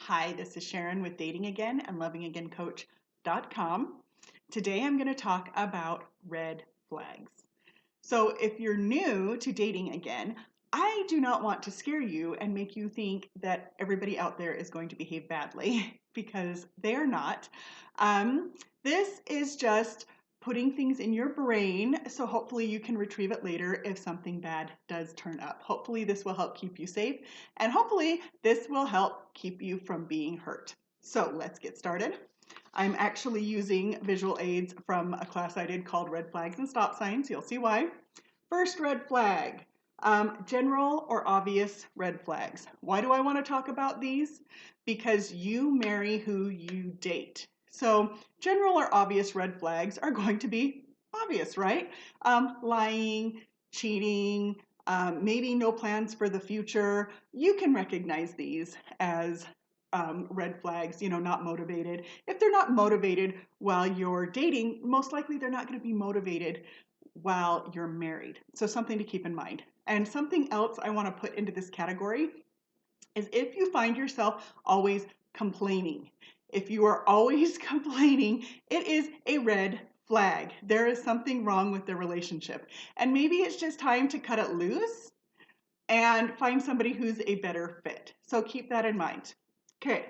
Hi, this is Sharon with Dating Again and LovingAgainCoach.com. Today I'm going to talk about red flags. So if you're new to dating again, I do not want to scare you and make you think that everybody out there is going to behave badly because they are not. This is just putting things in your brain so hopefully you can retrieve it later if something bad does turn up. Hopefully this will help keep you safe and hopefully this will help keep you from being hurt. So let's get started. I'm actually using visual aids from a class I did called Red Flags and Stop Signs. You'll see why. First red flag, general or obvious red flags. Why do I want to talk about these? Because you marry who you date. So general or obvious red flags are going to be obvious, right? Lying, cheating, maybe no plans for the future. You can recognize these as red flags, not motivated. If they're not motivated while you're dating, most likely they're not going to be motivated while you're married. So something to keep in mind. And something else I want to put into this category is if you find yourself always complaining. If you are always complaining, it is a red flag. There is something wrong with the relationship. And maybe it's just time to cut it loose and find somebody who's a better fit. So keep that in mind. Okay.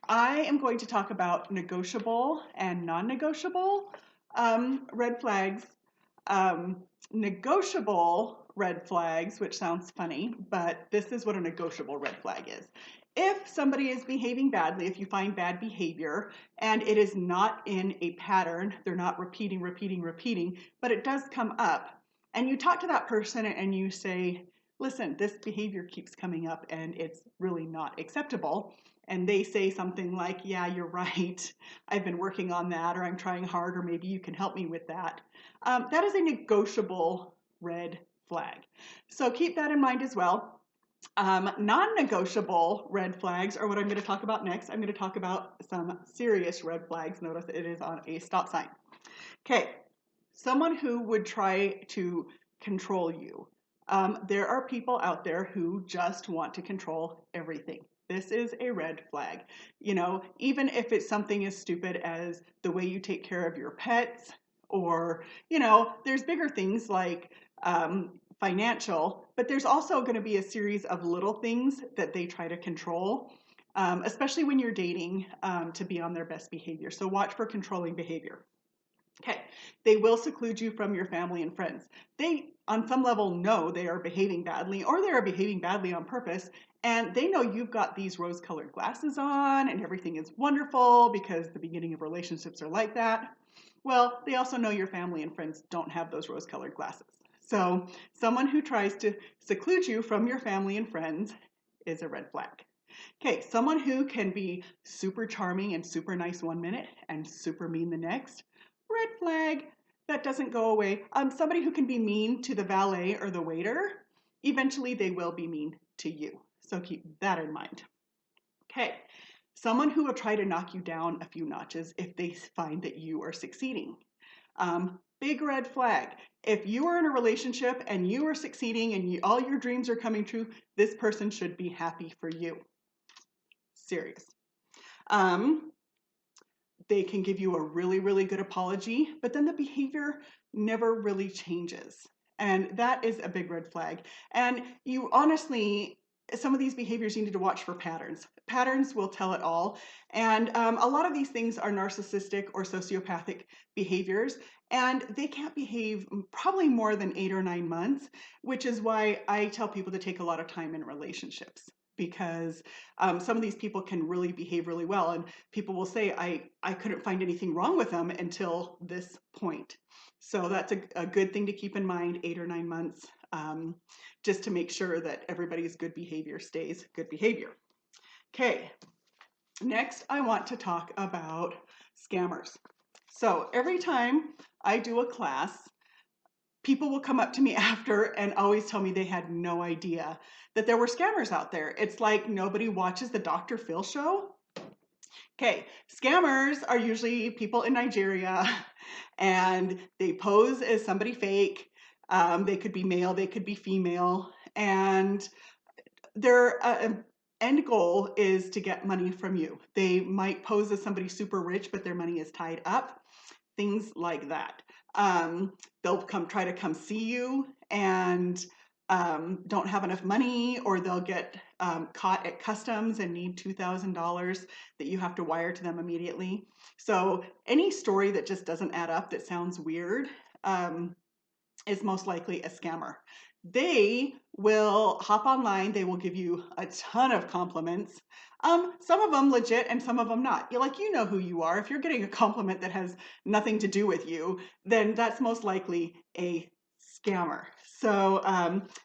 I am going to talk about negotiable and non-negotiable red flags. Negotiable red flags, which sounds funny, but this is what a negotiable red flag is. If somebody is behaving badly, if you find bad behavior and it is not in a pattern, they're not repeating, but it does come up, and you talk to that person and you say, listen, this behavior keeps coming up and it's really not acceptable. And they say something like, yeah, you're right. I've been working on that, or I'm trying hard, or maybe you can help me with that. That is a negotiable red flag. So keep that in mind as well. Non-negotiable red flags are what I'm going to talk about next. I'm going to talk about some serious red flags. Notice it is on a stop sign. Okay, someone who would try to control you. There are people out there who just want to control everything. This is a red flag. Even if it's something as stupid as the way you take care of your pets, or, there's bigger things like financial, but there's also going to be a series of little things that they try to control, especially when you're dating, to be on their best behavior. So watch for controlling behavior. Okay, they will seclude you from your family and friends. They, on some level, know they are behaving badly, or they are behaving badly on purpose, and they know you've got these rose-colored glasses on and everything is wonderful because the beginning of relationships are like that. Well, they also know your family and friends don't have those rose-colored glasses. So someone who tries to seclude you from your family and friends is a red flag. Okay, someone who can be super charming and super nice one minute and super mean the next, red flag. That doesn't go away. Somebody who can be mean to the valet or the waiter, eventually they will be mean to you. So keep that in mind. Okay, someone who will try to knock you down a few notches if they find that you are succeeding. Big red flag. If you are in a relationship and you are succeeding and all your dreams are coming true, this person should be happy for you. Serious. They can give you a really, really good apology, but then the behavior never really changes. And that is a big red flag. And you honestly, some of these behaviors you need to watch for patterns. Patterns will tell it all. And a lot of these things are narcissistic or sociopathic behaviors, and they can't behave probably more than 8 or 9 months, which is why I tell people to take a lot of time in relationships, because some of these people can really behave really well, and people will say, I couldn't find anything wrong with them until this point. So that's a good thing to keep in mind, 8 or 9 months, just to make sure that everybody's good behavior stays good behavior. Okay, next I want to talk about scammers. So every time I do a class, people will come up to me after and always tell me they had no idea that there were scammers out there. It's like nobody watches the Dr. Phil show. Okay, scammers are usually people in Nigeria and they pose as somebody fake. They could be male, they could be female, and they're end goal is to get money from you. They might pose as somebody super rich, but their money is tied up. Things like that. They'll try to come see you and don't have enough money, or they'll get caught at customs and need $2,000 that you have to wire to them immediately. So any story that just doesn't add up, that sounds weird, is most likely a scammer. They will hop online, they will give you a ton of compliments. Some of them legit and some of them not. You know who you are. If you're getting a compliment that has nothing to do with you, then that's most likely a scammer. So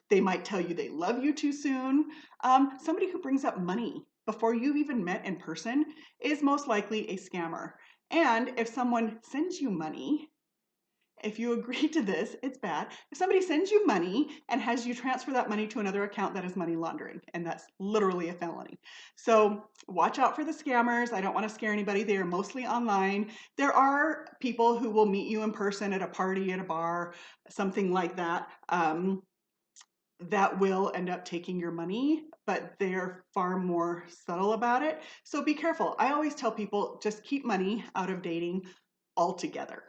they might tell you they love you too soon. Somebody who brings up money before you've even met in person is most likely a scammer. And if someone sends you money, if you agree to this, it's bad. If somebody sends you money and has you transfer that money to another account, that is money laundering, and that's literally a felony. So watch out for the scammers. I don't want to scare anybody. They are mostly online. There are people who will meet you in person at a party, at a bar, something like that, that will end up taking your money, but they're far more subtle about it. So be careful. I always tell people, just keep money out of dating altogether.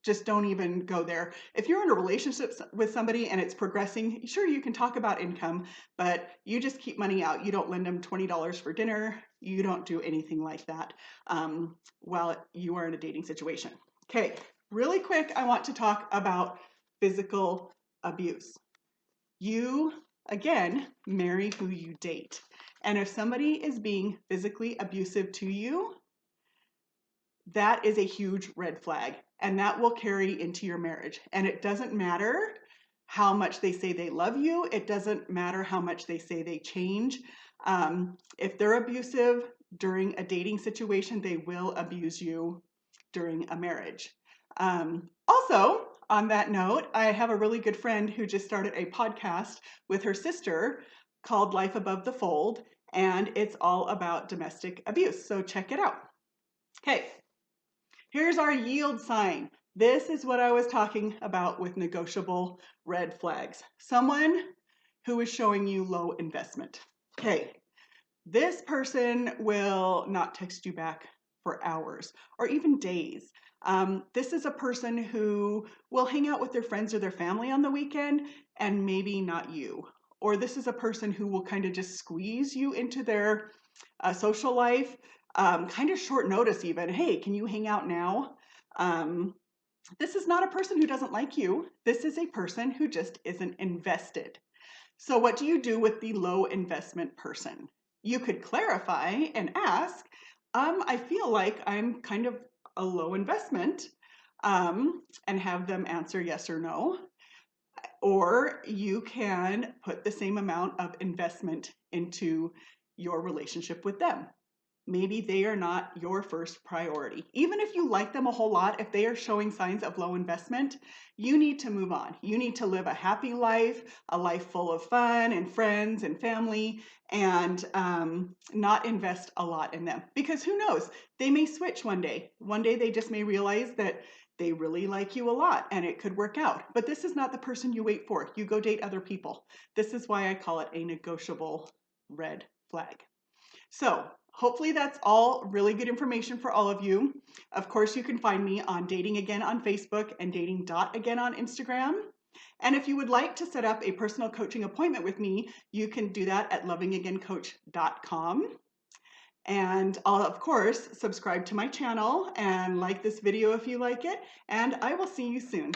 Just don't even go there. If you're in a relationship with somebody and it's progressing, sure, you can talk about income, but you just keep money out. You don't lend them $20 for dinner. You don't do anything like that while you are in a dating situation. Okay, really quick, I want to talk about physical abuse. You, again, marry who you date. And if somebody is being physically abusive to you, that is a huge red flag, and that will carry into your marriage. And it doesn't matter how much they say they love you. It doesn't matter how much they say they change. If they're abusive during a dating situation, they will abuse you during a marriage. Also, on that note, I have a really good friend who just started a podcast with her sister called Life Above the Fold, and it's all about domestic abuse. So check it out. Okay. Here's our yield sign. This is what I was talking about with negotiable red flags. Someone who is showing you low investment. Okay, this person will not text you back for hours or even days. This is a person who will hang out with their friends or their family on the weekend and maybe not you. Or this is a person who will kind of just squeeze you into their social life, kind of short notice even. Hey, can you hang out now? This is not a person who doesn't like you. This is a person who just isn't invested. So what do you do with the low investment person? You could clarify and ask, I feel like I'm kind of a low investment, and have them answer yes or no. Or you can put the same amount of investment into your relationship with them. Maybe they are not your first priority. Even if you like them a whole lot, if they are showing signs of low investment, you need to move on. You need to live a happy life, a life full of fun and friends and family, and not invest a lot in them. Because who knows, they may switch one day. One day they just may realize that they really like you a lot and it could work out. But this is not the person you wait for. You go date other people. This is why I call it a negotiable red flag. So hopefully that's all really good information for all of you. Of course, you can find me on Dating Again on Facebook and Dating.Again on Instagram. And if you would like to set up a personal coaching appointment with me, you can do that at lovingagaincoach.com. And I'll, of course, subscribe to my channel and like this video if you like it. And I will see you soon.